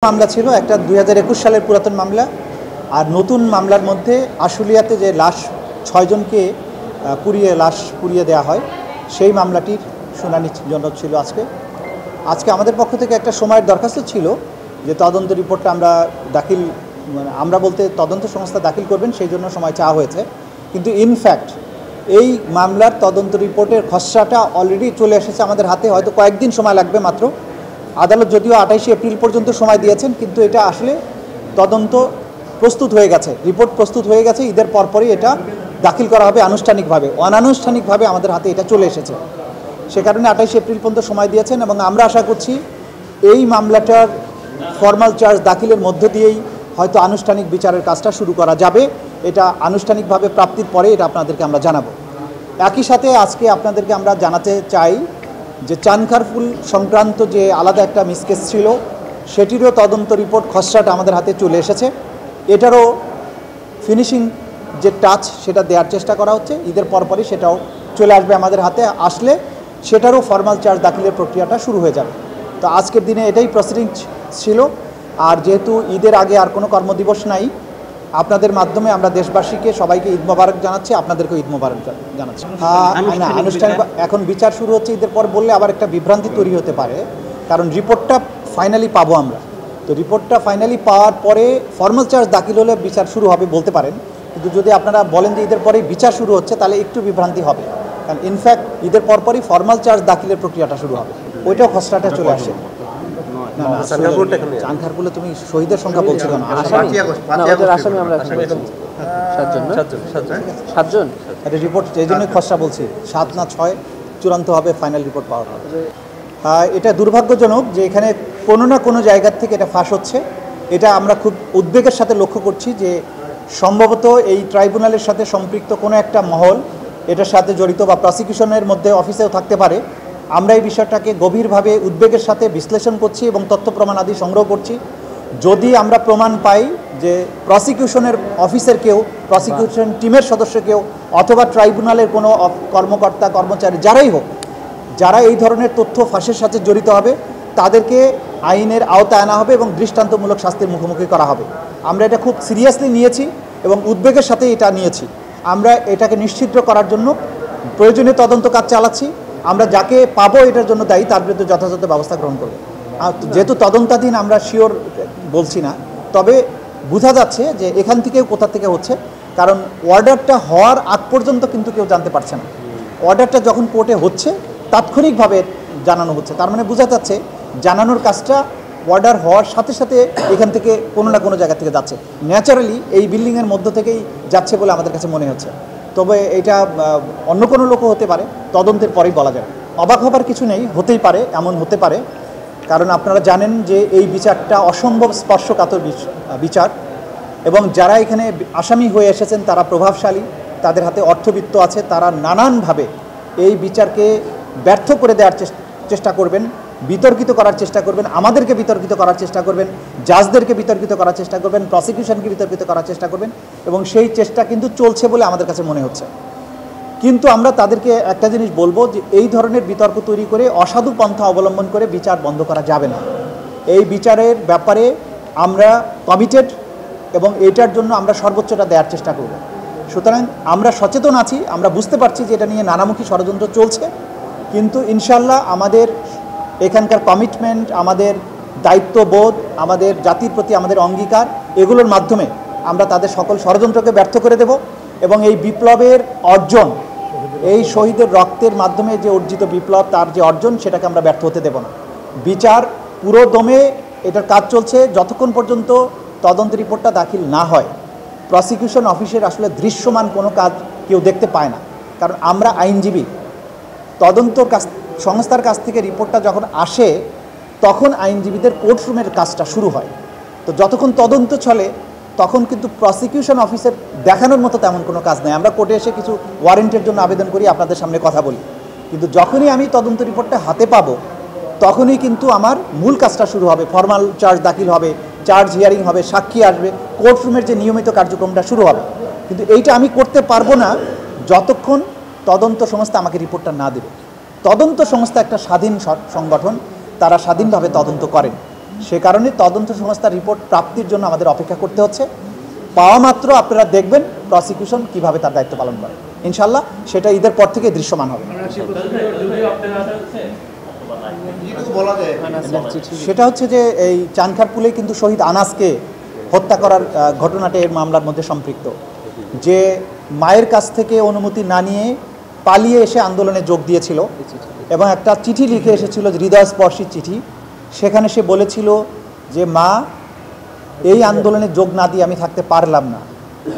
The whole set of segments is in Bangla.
মামলা ছিল একটা 2021 সালের পুরাতন মামলা আর নতুন মামলার মধ্যে আশুলিয়াতে যে লাশ 6 জনকে লাশ পুড়িয়ে দেওয়া হয় সেই মামলাটির শুনানির জন্য ছিল আজকে আমাদের পক্ষ থেকে একটা সময়ের দরখাস্ত ছিল যে তদন্ত রিপোর্টটা আমরা বলতে তদন্ত সংস্থা দাখিল করবেন সেই জন্য সময় চাওয়া হয়েছে, কিন্তু ইনফ্যাক্ট এই মামলার তদন্ত রিপোর্টের খসড়াটা অলরেডি চলে এসেছে আমাদের হাতে। হয়তো কয়েকদিন সময় লাগবে মাত্র। আদালত যদিও 28 এপ্রিল পর্যন্ত সময় দিয়েছেন, কিন্তু এটা আসলে তদন্ত প্রস্তুত হয়ে গেছে, রিপোর্ট প্রস্তুত হয়ে গেছে। ঈদের পরপরই এটা দাখিল করা হবে আনুষ্ঠানিকভাবে। অনানুষ্ঠানিকভাবে আমাদের হাতে এটা চলে এসেছে, সে কারণে 28 এপ্রিল পর্যন্ত সময় দিয়েছেন এবং আমরা আশা করছি এই মামলাটার ফর্মাল চার্জ দাখিলের মধ্য দিয়েই হয়তো আনুষ্ঠানিক বিচারের কাজটা শুরু করা যাবে। এটা আনুষ্ঠানিকভাবে প্রাপ্তির পরে এটা আপনাদেরকে আমরা জানাবো। একই সাথে আজকে আপনাদেরকে আমরা জানাতে চাই যে চানখারপুল সংক্রান্ত যে আলাদা একটা মিসকেস ছিল সেটিরও তদন্ত রিপোর্ট খসড়াটা আমাদের হাতে চলে এসেছে। এটারও ফিনিশিং যে টাচ সেটা দেওয়ার চেষ্টা করা হচ্ছে। ঈদের পরপরই সেটাও চলে আসবে আমাদের হাতে। আসলে সেটারও ফর্মাল চার্জ দাখিলের প্রক্রিয়াটা শুরু হয়ে যাবে। তো আজকের দিনে এটাই প্রসিডিংস ছিল। আর যেহেতু ঈদের আগে আর কোনো কর্মদিবস নাই, আপনাদের মাধ্যমে আমরা দেশবাসীকে সবাইকে ঈদ মোবারক জানাচ্ছি, আপনাদেরকেও ঈদ মোবারক জানাচ্ছি। আনুষ্ঠানিক এখন বিচার শুরু হচ্ছে ঈদের পর বললে আবার একটা বিভ্রান্তি তৈরি হতে পারে, কারণ রিপোর্টটা ফাইনালি পাবো আমরা। তো রিপোর্টটা ফাইনালি পাওয়ার পরে ফর্মাল চার্জ দাখিল হলে বিচার শুরু হবে বলতে পারেন, কিন্তু যদি আপনারা বলেন যে ঈদের পরেই বিচার শুরু হচ্ছে তাহলে একটু বিভ্রান্তি হবে, কারণ ইনফ্যাক্ট ঈদের পরপরই ফর্মাল চার্জ দাখিলের প্রক্রিয়াটা শুরু হবে। ওইটাও খসড়াটা চলে আসে। চানখারপুলে তুমি শহীদের সংখ্যা বলছো কেন? সাতজন একটা রিপোর্ট, এই জন্যই খসড়া বলছি 7 না 6 চূড়ান্ত হবে, ফাইনাল রিপোর্ট পাওয়া হবে। এটা দুর্ভাগ্যজনক যে এখানে কোনো না কোনো জায়গার থেকে এটা ফাঁস হচ্ছে। এটা আমরা খুব উদ্বেগের সাথে লক্ষ্য করছি যে সম্ভবত এই ট্রাইব্যুনালের সাথে সম্পৃক্ত কোনো একটা মহল এটার সাথে জড়িত বা প্রসিকিউশনের মধ্যে অফিসেও থাকতে পারে। আমরা এই বিষয়টাকে গভীরভাবে উদ্বেগের সাথে বিশ্লেষণ করছি এবং তথ্য প্রমাণ আদি সংগ্রহ করছি। যদি আমরা প্রমাণ পাই যে প্রসিকিউশনের অফিসের কেউ, প্রসিকিউশন টিমের সদস্য কেউ, অথবা ট্রাইব্যুনালের কোনো কর্মকর্তা কর্মচারী যারাই হোক, যারা এই ধরনের তথ্য ফাঁসের সাথে জড়িত হবে তাদেরকে আইনের আওতায় আনা হবে এবং দৃষ্টান্তমূলক শাস্তির মুখোমুখি করা হবে। আমরা এটা খুব সিরিয়াসলি নিয়েছি এবং উদ্বেগের সাথে এটা নিয়েছি। আমরা এটাকে নিশ্চিত করার জন্য প্রয়োজনীয় তদন্ত কাজ চালাচ্ছি। আমরা যাকে পাবো এটার জন্য দায়ী তার বিরুদ্ধে যথাযথ ব্যবস্থা গ্রহণ করব। যেহেতু তদন্তাধীন আমরা শিওর বলছি না, তবে বোঝা যাচ্ছে যে এখান থেকেও কোথা থেকে হচ্ছে, কারণ অর্ডারটা হওয়ার আগ পর্যন্ত কিন্তু কেউ জানতে পারছে না। অর্ডারটা যখন কোর্টে হচ্ছে তাৎক্ষণিকভাবে জানানো হচ্ছে, তার মানে বোঝা যাচ্ছে জানানোর কাজটা অর্ডার হওয়ার সাথে সাথে এখান থেকে কোনো না কোনো জায়গা থেকে যাচ্ছে, ন্যাচারালি এই বিল্ডিংয়ের মধ্য থেকেই যাচ্ছে বলে আমাদের কাছে মনে হচ্ছে। তবে এটা অন্য কোনো লোকও হতে পারে, তদন্তের পরেই বলা যাবে। অবাক হবার কিছু নেই, হতেই পারে, এমন হতে পারে, কারণ আপনারা জানেন যে এই বিচারটা অসম্ভব স্পর্শকাতর বিচার এবং যারা এখানে আসামি হয়ে এসেছেন তারা প্রভাবশালী, তাদের হাতে অর্থবিত্ত আছে, তারা নানানভাবে এই বিচারকে ব্যর্থ করে দেওয়ার চেষ্টা করবেন, বিতর্কিত করার চেষ্টা করবেন, আমাদেরকে বিতর্কিত করার চেষ্টা করবেন, জাজদেরকে বিতর্কিত করার চেষ্টা করবেন, প্রসিকিউশনকে বিতর্কিত করার চেষ্টা করবেন, এবং সেই চেষ্টা কিন্তু চলছে বলে আমাদের কাছে মনে হচ্ছে। কিন্তু আমরা তাদেরকে একটা জিনিস বলবো যে এই ধরনের বিতর্ক তৈরি করে অসাধু পন্থা অবলম্বন করে বিচার বন্ধ করা যাবে না। এই বিচারের ব্যাপারে আমরা কমিটেড এবং এটার জন্য আমরা সর্বোচ্চটা দেওয়ার চেষ্টা করব। সুতরাং আমরা সচেতন আছি, আমরা বুঝতে পারছি যে এটা নিয়ে নানামুখী ষড়যন্ত্র চলছে, কিন্তু ইনশাল্লাহ আমাদের এখানকার কমিটমেন্ট, আমাদের দায়িত্ববোধ, আমাদের জাতির প্রতি আমাদের অঙ্গীকার, এগুলোর মাধ্যমে আমরা তাদের সকল ষড়যন্ত্রকে ব্যর্থ করে দেব এবং এই বিপ্লবের অর্জন, এই শহীদের রক্তের মাধ্যমে যে অর্জিত বিপ্লব, তার যে অর্জন, সেটাকে আমরা ব্যর্থ হতে দেব না। বিচার পুরো দমে এটার কাজ চলছে। যতক্ষণ পর্যন্ত তদন্ত রিপোর্টটা দাখিল না হয় প্রসিকিউশন অফিসের আসলে দৃশ্যমান কোনো কাজ কেউ দেখতে পায় না, কারণ আমরা আইনজীবী। সংস্থার কাছ থেকে রিপোর্টটা যখন আসে তখন আইনজীবীদের কোর্টরুমের কাজটা শুরু হয়। তো যতক্ষণ তদন্ত চলে তখন কিন্তু প্রসিকিউশন অফিসের দেখানোর মতো তেমন কোনো কাজ নেই। আমরা কোর্টে এসে কিছু ওয়ারেন্টের জন্য আবেদন করি, আপনাদের সামনে কথা বলি, কিন্তু যখনই আমি তদন্ত রিপোর্টটা হাতে পাবো তখনই কিন্তু আমার মূল কাজটা শুরু হবে। ফর্মাল চার্জ দাখিল হবে, চার্জ হিয়ারিং হবে, সাক্ষী আসবে, কোর্টরুমের যে নিয়মিত কার্যক্রমটা শুরু হবে। কিন্তু এইটা আমি করতে পারবো না যতক্ষণ তদন্ত সংস্থা আমাকে রিপোর্টটা না দেবে। তদন্ত সংস্থা একটা স্বাধীন সংগঠন, তারা স্বাধীনভাবে তদন্ত করেন। সে কারণে তদন্ত সংস্থার রিপোর্ট প্রাপ্তির জন্য আমাদের অপেক্ষা করতে হচ্ছে। পাওয়া মাত্র আপনারা দেখবেন প্রসিকিউশন কিভাবে তার দায়িত্ব পালন করে। ইনশাল্লাহ সেটা ঈদের পর থেকে দৃশ্যমান হবে। সেটা হচ্ছে যে এই চানখারপুলে কিন্তু শহীদ আনাসকে হত্যা করার ঘটনাটা এর মামলার মধ্যে সম্পৃক্ত, যে মায়ের কাছ থেকে অনুমতি না নিয়ে পালিয়ে এসে আন্দোলনে যোগ দিয়েছিল এবং একটা চিঠি লিখে এসেছিল, হৃদয়স্পর্শী চিঠি। সেখানে সে বলেছিল যে মা, এই আন্দোলনে যোগ না দিয়ে আমি থাকতে পারলাম না,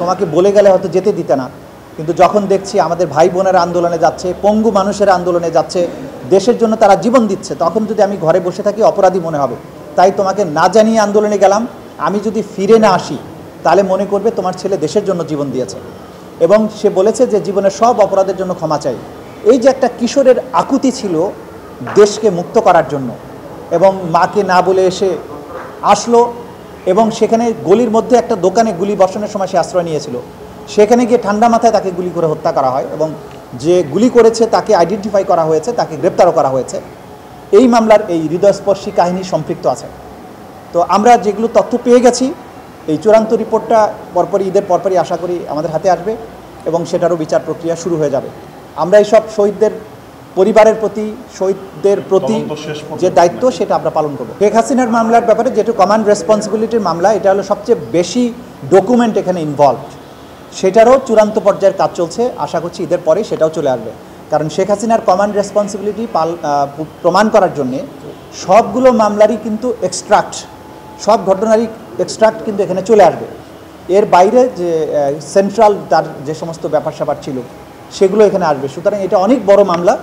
তোমাকে বলে গেলে হয়তো যেতে দিতে না, কিন্তু যখন দেখছি আমাদের ভাই বোনের আন্দোলনে যাচ্ছে, পঙ্গু মানুষের আন্দোলনে যাচ্ছে, দেশের জন্য তারা জীবন দিচ্ছে, তখন যদি আমি ঘরে বসে থাকি অপরাধী মনে হবে, তাই তোমাকে না জানিয়ে আন্দোলনে গেলাম। আমি যদি ফিরে না আসি তাহলে মনে করবে তোমার ছেলে দেশের জন্য জীবন দিয়েছে। এবং সে বলেছে যে জীবনের সব অপরাধের জন্য ক্ষমা চাই। এই যে একটা কিশোরের আকুতি ছিল দেশকে মুক্ত করার জন্য, এবং মাকে না বলে এসে আসলো, এবং সেখানে গলির মধ্যে একটা দোকানে গুলি বর্ষণের সময় সে আশ্রয় নিয়েছিল। সেখানে গিয়ে ঠান্ডা মাথায় তাকে গুলি করে হত্যা করা হয়, এবং যে গুলি করেছে তাকে আইডেন্টিফাই করা হয়েছে, তাকে গ্রেপ্তারও করা হয়েছে। এই মামলার এই হৃদয়স্পর্শী কাহিনী সম্পৃক্ত আছে। তো আমরা যেগুলো তথ্য পেয়ে গেছি, এই চূড়ান্ত রিপোর্টটা পরপরই ঈদের পরপরই আশা করি আমাদের হাতে আসবে, এবং সেটারও বিচার প্রক্রিয়া শুরু হয়ে যাবে। আমরা এইসব শহীদদের পরিবারের প্রতি, শহীদদের প্রতি যে দায়িত্ব সেটা আমরা পালন করব। শেখ হাসিনার মামলার ব্যাপারে যেটা কমান্ড রেসপন্সিবিলিটির মামলা, এটা হলো সবচেয়ে বেশি ডকুমেন্ট এখানে ইনভলভড, সেটারও চূড়ান্ত পর্যায়ের কাজ চলছে। আশা করছি ঈদের পরেই সেটাও চলে আসবে, কারণ শেখ হাসিনার কমান্ড রেসপন্সিবিলিটি প্রমাণ করার জন্যে সবগুলো মামলারই কিন্তু এক্সট্রাক্ট, সব ঘটনারই এক্সট্রাক্ট কিন্তু এখানে চলে আসবে। এর বাইরে যে সেন্ট্রাল তার যে সমস্ত ব্যাপার স্যাপার ছিল সেগুলো এখানে আসবে। সুতরাং এটা অনেক বড় মামলা,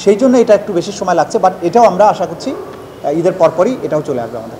সেই জন্য এটা একটু বেশি সময় লাগছে, বাট এটাও আমরা আশা করছি ঈদের পরপরই এটাও চলে আসবে আমাদের।